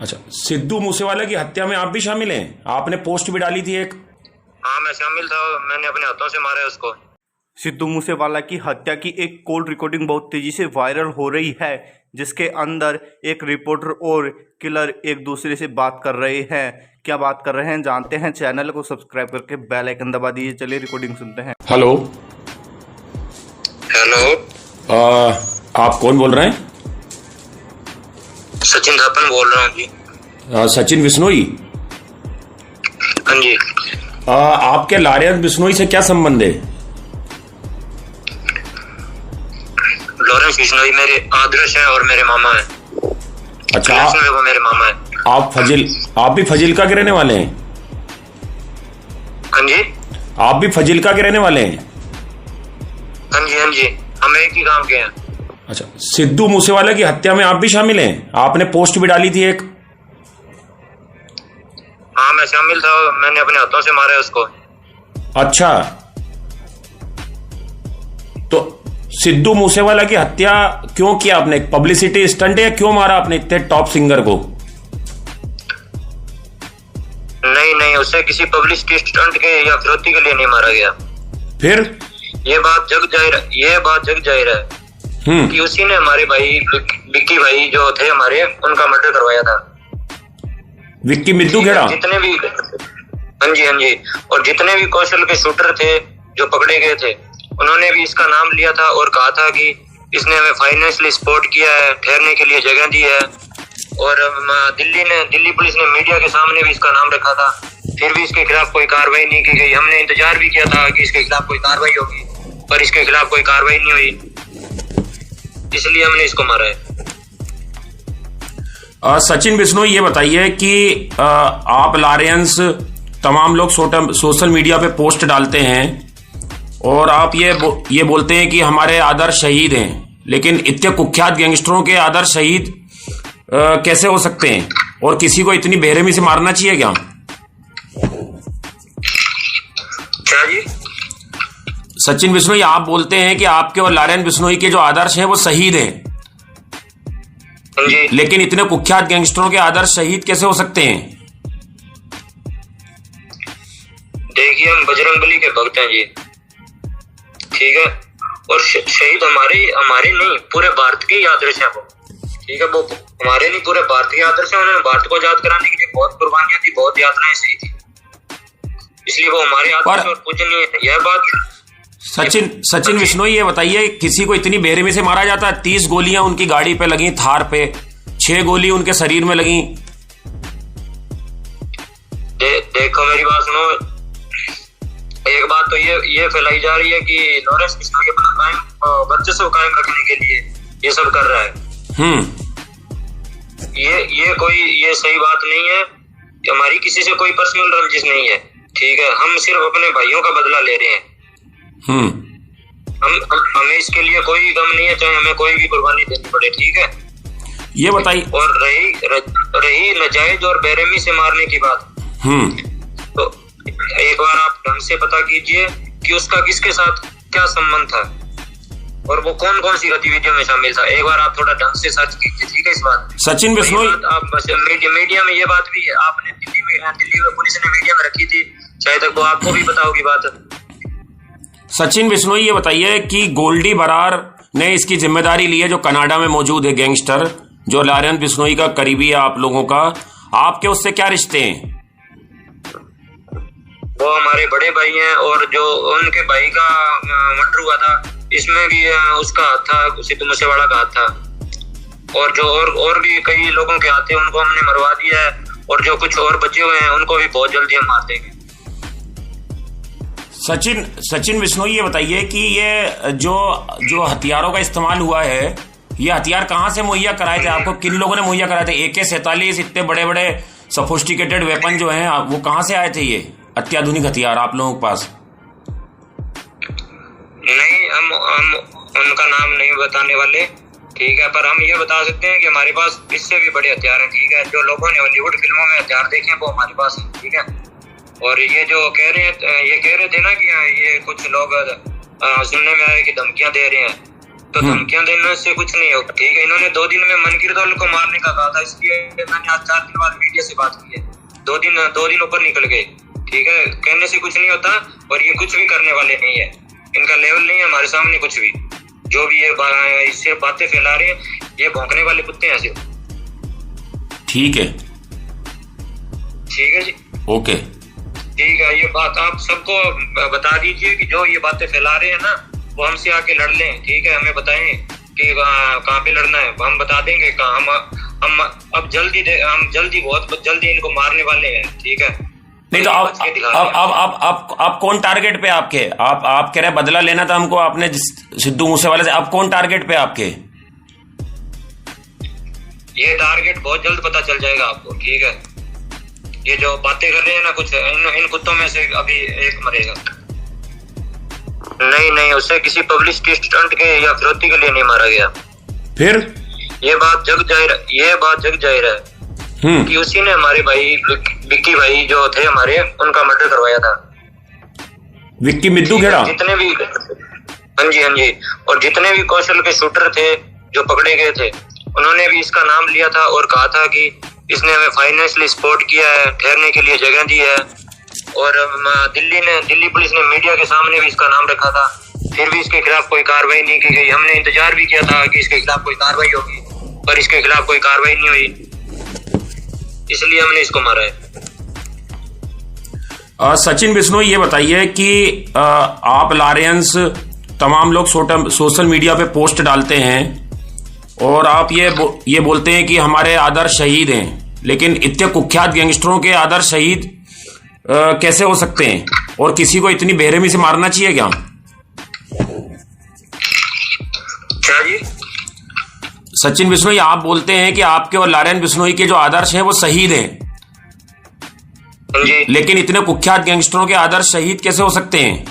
अच्छा, सिद्धू मूसेवाला की हत्या में आप भी शामिल हैं? आपने पोस्ट भी डाली थी एक। हाँ मैं शामिल था, मैंने अपने हाथों से मारा है उसको। सिद्धू मूसेवाला की हत्या की एक कॉल रिकॉर्डिंग बहुत तेजी से वायरल हो रही है, जिसके अंदर एक रिपोर्टर और किलर एक दूसरे से बात कर रहे हैं। क्या बात कर रहे हैं जानते हैं। चैनल को सब्सक्राइब करके बेल आइकन दबा दीजिए। चलिए रिकॉर्डिंग सुनते हैं। हेलो हेलो, आप कौन बोल रहे हैं? सचिन थापन बोल रहा हूँ जी। सचिन बिश्नोई? हाँ जी। आपके लॉरेंस बिश्नोई से क्या संबंध है? लॉरेंस बिश्नोई मेरे आदर्श हैं और मेरे मामा हैं। अच्छा, वो मेरे मामा हैं। आप भी फजिल्का के रहने वाले हैं? हाँ जी। आप भी फजिल्का के रहने वाले हैं? हाँ जी, हाँ जी, हम एक ही गांव के हैं। अच्छा, सिद्धू मूसेवाला की हत्या में आप भी शामिल हैं? आपने पोस्ट भी डाली थी एक। हाँ मैं शामिल था, मैंने अपने हाथों से मारा है उसको। अच्छा, तो सिद्धू मूसेवाला की हत्या क्यों किया आपने? पब्लिसिटी स्टंट या क्यों मारा आपने इतने टॉप सिंगर को? नहीं, उससे किसी पब्लिसिटी स्टंट के या फिरौती के लिए नहीं मारा गया। फिर ये बात जग जाहिर है कि उसी ने हमारे भाई विक्की भाई जो थे हमारे, उनका मर्डर करवाया था। विक्की मिद्दू खेड़ा? जितने भी, हाँ जी, और जितने भी कौशल के शूटर थे जो पकड़े गए थे, उन्होंने भी इसका नाम लिया था और कहा था कि इसने हमें फाइनेंशियली सपोर्ट किया है, ठहरने के लिए जगह दी है। और दिल्ली पुलिस ने मीडिया के सामने भी इसका नाम रखा था, फिर भी इसके खिलाफ कोई कार्रवाई नहीं की गई। हमने इंतजार भी किया था कि इसके खिलाफ कोई कार्रवाई होगी, पर इसके खिलाफ कोई कार्रवाई नहीं हुई, इसलिए हमने इसको मारा है। सचिन बिश्नोई, ये बताइए कि आप लॉरेंस, तमाम लोग सोशल मीडिया पे पोस्ट डालते हैं और आप ये बोलते हैं कि हमारे आदर्श शहीद हैं, लेकिन इतने कुख्यात गैंगस्टरों के आदर्श शहीद कैसे हो सकते हैं? और किसी को इतनी बेरहमी से मारना चाहिए क्या? क्या जी? सचिन बिश्नोई, आप बोलते हैं कि आपके और लॉरेंस बिश्नोई के जो आदर्श हैं वो शहीद हैं, जी, लेकिन इतने कुख्यात गैंगस्टरों के आदर्श शहीद कैसे हो सकते हैं? देखिए, हम बजरंगबली के भक्त हैं जी, ठीक है। और शहीद हमारे नहीं, पूरे भारत के ही आदर्श हैं वो, ठीक है। वो हमारे नहीं, पूरे भारत के आदर्श हैं। उन्होंने भारत को आजाद कराने के लिए बहुत कुर्बानियां दी, बहुत यातनाएं सही थी, इसलिए वो हमारे आदर्श और पूजनीय है। यह बात सचिन बिश्नोई, ये बताइए, किसी को इतनी बेरहमी से मारा जाता है? 30 गोलियां उनकी गाड़ी पे लगी, थार पे 6 गोली उनके शरीर में लगी। देखो मेरी बात सुनो। एक बात तो ये फैलाई जा रही है कि लॉरेंस बिश्नोई अपना वर्चस्व कायम रखने के लिए ये सब कर रहा है। ये सही बात नहीं है कि हमारी किसी से कोई पर्सनल रंजिश नहीं है, ठीक है। हम सिर्फ अपने भाइयों का बदला ले रहे हैं। हमें इसके लिए कोई गम नहीं है, चाहे हमें कोई भी कुर्बानी देनी पड़े, ठीक है। ये बताइए। और रही नजायज और बेरहमी से मारने की बात, तो एक बार आप ढंग से पता कीजिए कि उसका किसके साथ क्या संबंध था और वो कौन कौन सी गतिविधियों में शामिल था। एक बार आप थोड़ा ढंग से सर्च कीजिए, ठीक है। इस बात सचिन बिश्नोई, आप बस मीडिया में ये बात भी है, आपने दिल्ली में पुलिस ने मीडिया में रखी थी, शायद तक वो आपको भी पता होगी बात। सचिन बिश्नोई, ये बताइए कि गोल्डी बरार ने इसकी जिम्मेदारी ली है, जो कनाडा में मौजूद है गैंगस्टर, जो लॉरेंस बिश्नोई का करीबी है आप लोगों का। आपके उससे क्या रिश्ते हैं? वो हमारे बड़े भाई हैं, और जो उनके भाई का मर्डर हुआ था, इसमें भी उसका हाथ था, सिद्धू मूसेवाला का हाथ था। और जो और भी कई लोगों के हाथ थे, उनको हमने मरवा दिया है, और जो कुछ और बचे हुए हैं उनको भी बहुत जल्दी हम मार देंगे। सचिन बिश्नोई, ये बताइए कि ये जो हथियारों का इस्तेमाल हुआ है, ये हथियार कहाँ से मुहैया कराए थे आपको? किन लोगों ने मुहैया कराए थे? AK-47 इतने बड़े बड़े सोफिस्टिकेटेड वेपन जो हैं, वो कहाँ से आए थे? ये अत्याधुनिक हथियार आप लोगों के पास? नहीं, हम उनका नाम नहीं बताने वाले, ठीक है। पर हम ये बता सकते हैं कि हमारे पास इससे भी बड़े हथियार हैं, ठीक है। जो लोगों ने हॉलीवुड फिल्मों में हथियार देखे हैं वो हमारे पास हैं, ठीक है। और ये जो कह रहे थे ना कि ये कुछ लोग सुनने में आए कि धमकियां दे रहे हैं, तो धमकियां देने से कुछ नहीं होगा, ठीक है। इन्होंने 2 दिन में मनकीरदौल को मारने का कहा था, इसलिए मैंने आज 4 दिन बाद मीडिया से बात की है। 2 दिन ऊपर निकल गए, ठीक है। कहने से कुछ नहीं होता और ये कुछ भी करने वाले नहीं है, इनका लेवल नहीं है हमारे सामने कुछ भी। जो भी ये सिर्फ बातें फैला रहे हैं, ये भौंकने वाले कुत्ते हैं सिर्फ। ठीक है जी, ओके, ठीक है। ये बात आप सबको बता दीजिए कि जो ये बातें फैला रहे हैं ना, वो हमसे आके लड़ लें, ठीक है। हमें बताएं कि कहाँ पे लड़ना है, हम बता देंगे कहाँ। हम अब बहुत जल्दी इनको मारने वाले हैं, ठीक है। नहीं तो अब कौन टारगेट पे आपके? आप कह रहे बदला लेना था हमको आपने सिद्धू मूसेवाले से, अब कौन टारगेट पे आपके? ये टारगेट बहुत जल्द पता चल जाएगा आपको, ठीक है। ये जो बातें कर रहे हैं ना कुछ, इन कुत्तों में से अभी एक मरेगा। नहीं, उसे किसी पब्लिसिटी स्टंट के या फिरौती के लिए नहीं मारा गया। फिर ये बात जग जाहिर है कि उसी ने हमारे भाई विक्की भाई जो थे हमारे, उनका मर्डर करवाया था। विक्की मिद्दू खेड़ा? जितने भी, हाँ जी, और जितने भी कौशल के शूटर थे जो पकड़े गए थे, उन्होंने भी इसका नाम लिया था और कहा था कि इसने हमें फाइनेंशियली सपोर्ट किया है, ठहरने के लिए जगह दी है। और दिल्ली पुलिस ने मीडिया के सामने भी इसका नाम रखा था, फिर भी इसके खिलाफ कोई कार्रवाई नहीं की गई। हमने इंतजार भी किया था कि इसके खिलाफ कोई कार्रवाई होगी, पर इसके खिलाफ कोई कार्रवाई नहीं हुई, इसलिए हमने इसको मारा है। सचिन बिश्नोई, ये बताइए कि आप लारेंस तमाम लोग सोशल मीडिया पे पोस्ट डालते हैं और आप ये बोलते हैं कि हमारे आदर्श शहीद हैं, लेकिन इतने कुख्यात गैंगस्टरों के आदर्श शहीद कैसे हो सकते हैं? और किसी को इतनी बेरहमी से मारना चाहिए क्या? क्या जी? सचिन बिश्नोई, आप बोलते हैं कि आपके और लारेंस बिश्नोई के जो आदर्श हैं वो शहीद हैं, लेकिन इतने कुख्यात गैंगस्टरों के आदर्श शहीद कैसे हो सकते हैं?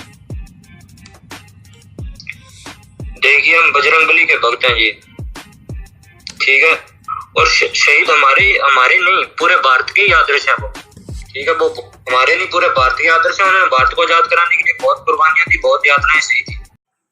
देखिए, हम बजरंगबली के भक्त हैं जी, ठीक है। और शहीद हमारे नहीं, पूरे भारत के ही आदर्श हैं वो, ठीक है। वो हमारे नहीं, पूरे भारत के आदर्श हैं। उन्होंने भारत को आजाद कराने के लिए बहुत कुर्बानियां दी, बहुत यातनाएं सही थी।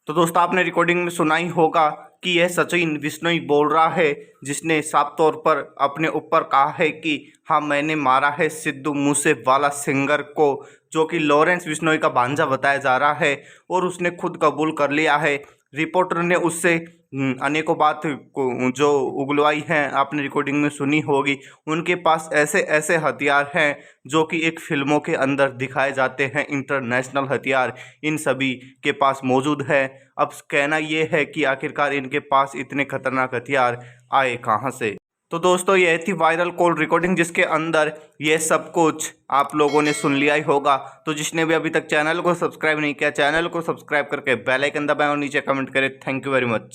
तो दोस्तों, आपने रिकॉर्डिंग में सुना ही होगा कि यह सचिन बिश्नोई बोल रहा है, जिसने साफ तौर पर अपने ऊपर कहा है कि हाँ, मैंने मारा है सिद्धू मूसेवाला सिंगर को, जो कि लॉरेंस बिश्नोई का भांजा बताया जा रहा है, और उसने खुद कबूल कर लिया है। रिपोर्टर ने उससे अनेकों बात को जो उगलवाई हैं, आपने रिकॉर्डिंग में सुनी होगी। उनके पास ऐसे ऐसे हथियार हैं जो कि एक फिल्मों के अंदर दिखाए जाते हैं, इंटरनेशनल हथियार इन सभी के पास मौजूद है। अब कहना ये है कि आखिरकार इनके पास इतने खतरनाक हथियार आए कहाँ से। तो दोस्तों, यह थी वायरल कॉल रिकॉर्डिंग, जिसके अंदर ये सब कुछ आप लोगों ने सुन लिया ही होगा। तो जिसने भी अभी तक चैनल को सब्सक्राइब नहीं किया, चैनल को सब्सक्राइब करके बेल आइकन दबाएं और नीचे कमेंट करें। Thank you very much.